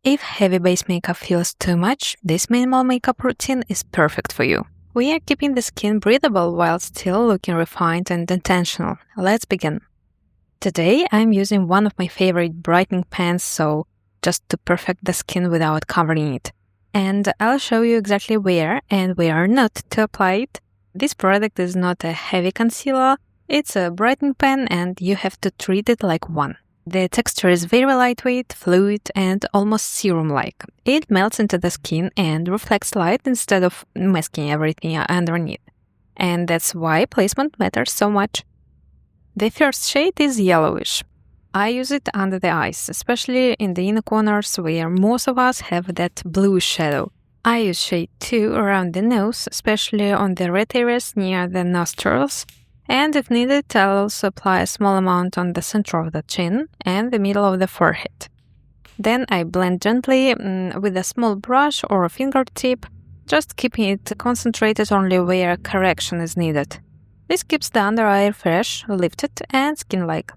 If heavy base makeup feels too much, this minimal makeup routine is perfect for you. We are keeping the skin breathable while still looking refined and intentional. Let's begin. Today, I'm using one of my favorite brightening pans, so just to perfect the skin without covering it. And I'll show you exactly where and where not to apply it. This product is not a heavy concealer, it's a brightening pan and you have to treat it like one. The texture is very lightweight, fluid, and almost serum-like. It melts into the skin and reflects light instead of masking everything underneath. And that's why placement matters so much. The first shade is yellowish. I use it under the eyes, especially in the inner corners where most of us have that bluish shadow. I use shade 2 around the nose, especially on the red areas near the nostrils. And if needed, I'll also apply a small amount on the center of the chin and the middle of the forehead. Then I blend gently with a small brush or a fingertip, just keeping it concentrated only where correction is needed. This keeps the under eye fresh, lifted, and skin-like.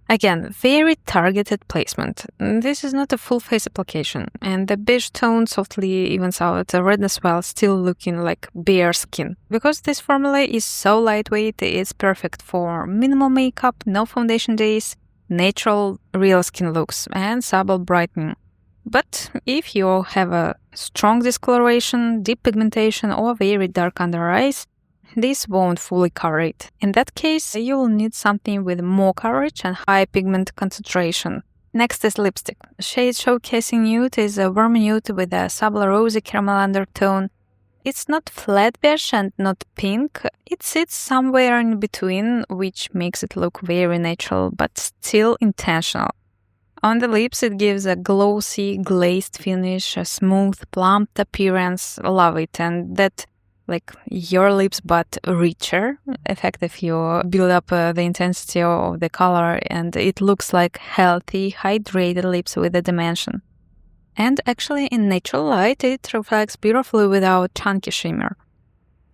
Again, very targeted placement. This is not a full face application, and the beige tone softly evens out the redness while still looking like bare skin. Because this formula is so lightweight, it's perfect for minimal makeup, no foundation days, natural, real skin looks, and subtle brightening. But if you have a strong discoloration, deep pigmentation, or very dark under eyes, this won't fully cover it. In that case, you will need something with more coverage and high pigment concentration. Next is lipstick. The shade showcasing nude is a warm nude with a subtle rosy caramel undertone. It's not flat beige and not pink. It sits somewhere in between, which makes it look very natural but still intentional. On the lips, it gives a glossy, glazed finish, a smooth, plumped appearance. Love it, and that like your lips but richer effect if you build up the intensity of the color, and it looks like healthy, hydrated lips with a dimension. And actually in natural light it reflects beautifully without chunky shimmer.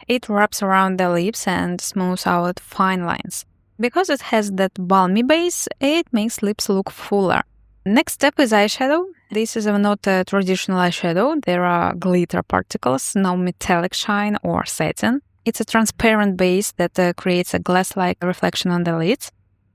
It wraps around the lips and smooths out fine lines. Because it has that balmy base, it makes lips look fuller. Next step is eyeshadow. This is not a traditional eyeshadow. There are glitter particles, no metallic shine or satin. It's a transparent base that creates a glass-like reflection on the lids.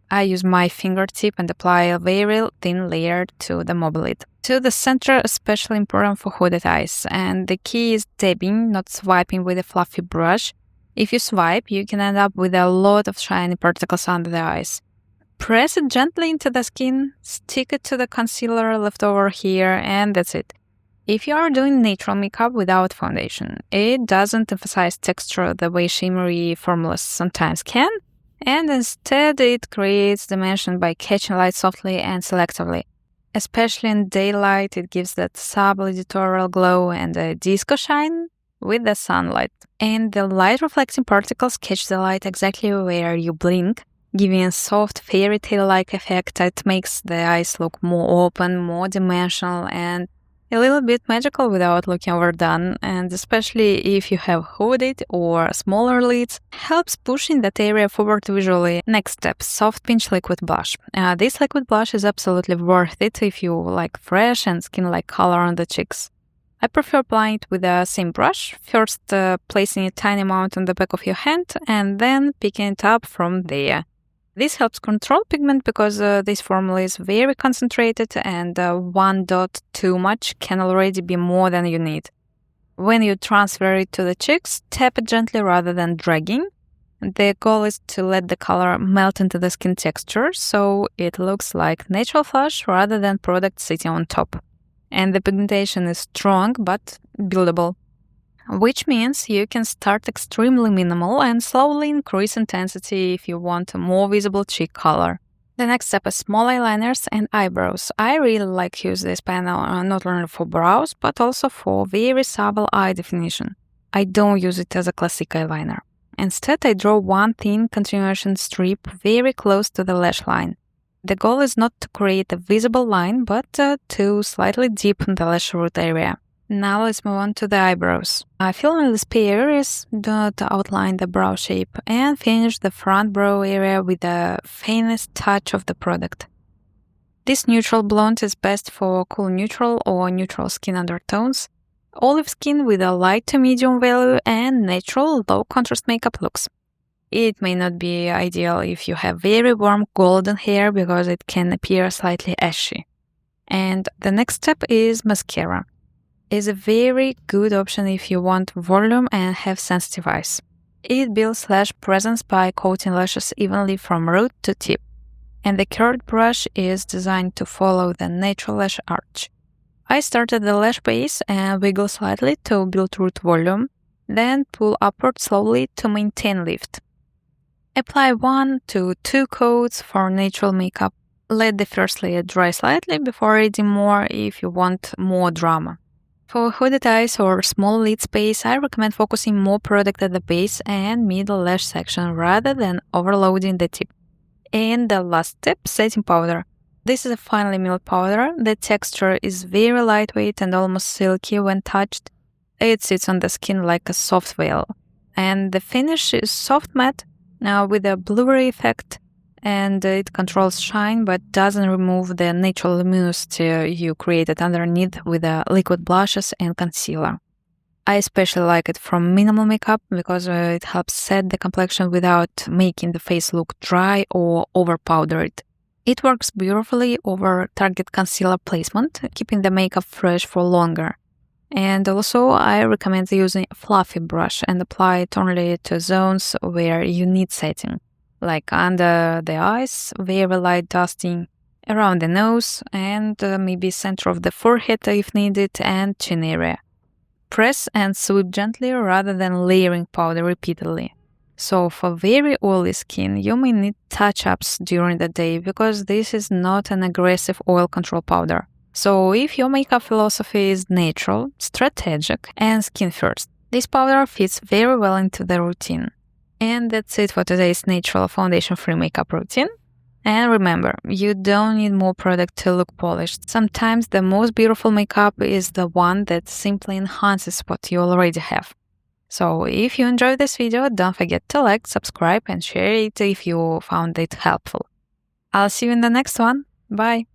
I use my fingertip and apply a very thin layer to the mobile lid. To the center, especially important for hooded eyes. And the key is dabbing, not swiping with a fluffy brush. If you swipe, you can end up with a lot of shiny particles under the eyes. Press it gently into the skin, stick it to the concealer left over here, and that's it. If you are doing natural makeup without foundation, it doesn't emphasize texture the way shimmery formulas sometimes can, and instead it creates dimension by catching light softly and selectively. Especially in daylight, it gives that subtle editorial glow and a disco shine with the sunlight. And the light reflecting particles catch the light exactly where you blink, giving a soft fairy tale-like effect that makes the eyes look more open, more dimensional, and a little bit magical without looking overdone. And especially if you have hooded or smaller lids, helps pushing that area forward visually. Next step, soft pinch liquid blush. This liquid blush is absolutely worth it if you like fresh and skin-like color on the cheeks. I prefer applying it with the same brush, first placing a tiny amount on the back of your hand and then picking it up from there. This helps control pigment because this formula is very concentrated and one dot too much can already be more than you need. When you transfer it to the cheeks, tap it gently rather than dragging. The goal is to let the color melt into the skin texture so it looks like natural flush rather than product sitting on top. And the pigmentation is strong but buildable, which means you can start extremely minimal and slowly increase intensity if you want a more visible cheek color. The next step is small eyeliners and eyebrows. I really like to use this pen not only for brows, but also for very subtle eye definition. I don't use it as a classic eyeliner. Instead, I draw one thin continuation strip very close to the lash line. The goal is not to create a visible line, but to slightly deepen the lash root area. Now let's move on to the eyebrows. Fill in the spare areas, do not outline the brow shape, and finish the front brow area with the faintest touch of the product. This neutral blonde is best for cool neutral or neutral skin undertones, olive skin with a light to medium value, and natural low contrast makeup looks. It may not be ideal if you have very warm golden hair because it can appear slightly ashy. And the next step is mascara. It's a very good option if you want volume and have sensitive eyes. It builds lash presence by coating lashes evenly from root to tip. And the curved brush is designed to follow the natural lash arch. I started the lash base and wiggle slightly to build root volume, then pull upward slowly to maintain lift. Apply 1 to 2 coats for natural makeup. Let the first layer dry slightly before adding more if you want more drama. For hooded eyes or small lid space, I recommend focusing more product at the base and middle lash section rather than overloading the tip. And the last step, setting powder. This is a finely milled powder. The texture is very lightweight and almost silky when touched. It sits on the skin like a soft veil. And the finish is soft matte, with a blurry effect, and it controls shine but doesn't remove the natural luminosity you created underneath with the liquid blushes and concealer. I especially like it from minimal makeup because it helps set the complexion without making the face look dry or overpowdered. It works beautifully over target concealer placement, keeping the makeup fresh for longer. And also, I recommend using a fluffy brush and apply it only to zones where you need setting, like under the eyes, very light dusting, around the nose, and maybe center of the forehead if needed, and chin area. Press and sweep gently rather than layering powder repeatedly. So for very oily skin, you may need touch-ups during the day because this is not an aggressive oil control powder. So if your makeup philosophy is natural, strategic, and skin first, this powder fits very well into the routine. And that's it for today's natural foundation-free makeup routine. And remember, you don't need more product to look polished. Sometimes the most beautiful makeup is the one that simply enhances what you already have. So if you enjoyed this video, don't forget to like, subscribe, and share it if you found it helpful. I'll see you in the next one. Bye!